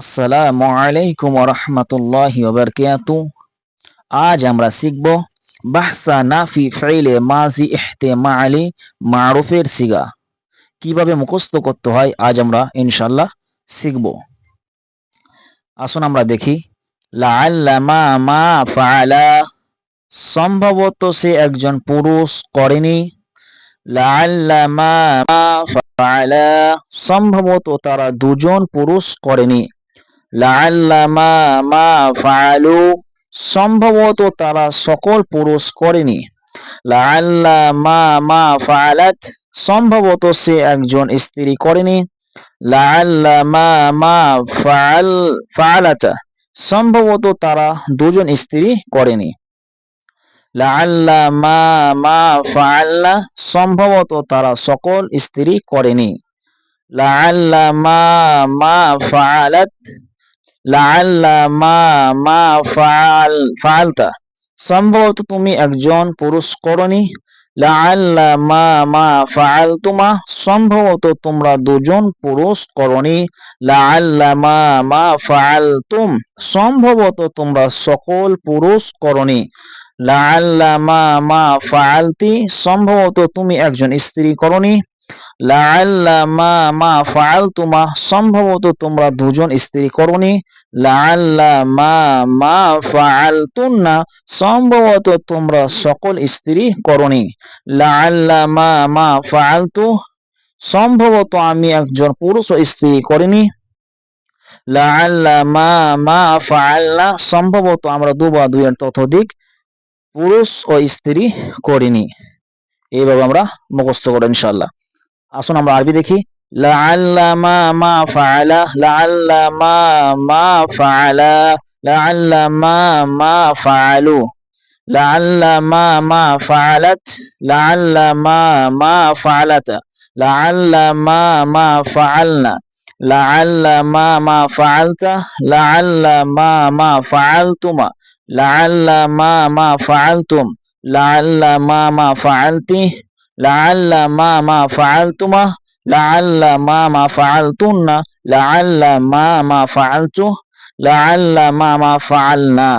আসসালামু আলাইকুম ওয়া রাহমাতুল্লাহি ওয়া বারাকাতুহু। আজ আমরা শিখব বাহসা নাফি ফাইলে মাজি ইহতিমালি মারুফের সিগা কিভাবে মুখস্থ করতে হয় আজ আমরা ইনশাআল্লাহ শিখব। আসুন আমরা দেখি। লাআল্লা মা ফাআলা, সম্ভবত সে একজন পুরুষ করেনি। লাআল্লা মা ফাআলা, সম্ভবত তারা দুজন পুরুষ করেনি। লাআল্লা মা ফাআলু, সম্ভবত তারা সকল পুরুষ করেনি। লাআল্লা মা ফাআলাত, সম্ভবত সে একজন স্ত্রী করেনি। লাআল্লা মা ফাআলাতা, সম্ভবত তারা দুজন স্ত্রী করেনি। লাআল্লা মা ফাআলনা, সম্ভবত তারা সকল স্ত্রী করেনি। লাআল্লা মা ফাআলাত, লাআল্লা মা ফাআলতা, সম্ভবত তুমি একজন পুরুষ করনি। লাআল্লা মা ফাআলতুমা, সম্ভবত তোমরা দুজন পুরুষ করনি। লাআল্লা মা ফাআলতুম, সম্ভবত তোমরা সকল পুরুষ করনি। লাআল্লা মা ফাআলতি, সম্ভবত তুমি একজন স্ত্রী করনি। লাআল্লা মা ফাআলতুমা, সম্ভবত তোমরা দুজন স্ত্রী করনি। লাআল্লা মা ফাআলতুন্না, সম্ভবত তোমরা সকল স্ত্রী করনি। লাআল্লা মা ফাআলতু, সম্ভবত আমি একজন পুরুষ ও স্ত্রী করিনি। লাআল্লা মা ফাআলনা, সম্ভবত আমরা দু বা দুইয়ের ততোধিক পুরুষ ও স্ত্রী করিনি। এইভাবে আমরা মুখস্থ করব ইনশাআল্লাহ। আসুন আমরা আরবি দেখি। লাআল্লা মা ফাআলা, লাআল্লা মা ফাআলা, লাআল্লা মা ফাআলু, লাআল্লা মা ফাআলাত, লাআল্লা মা ফাআলাতা, লাআল্লা মা ফাআলনা, লাআল্লা মা ফাআলতা, লাআল্লা মা ফাআলতুমা, লাআল্লা মা ফাআলতুম, লাআল্লা মা ফাআলতি, লাআল্লা মা ফাআলতুমা, লাআল্লা মা ফাআলতুন্না, লাআল্লা মা ফাআলতু, লাআল্লা মা ফাআলনা।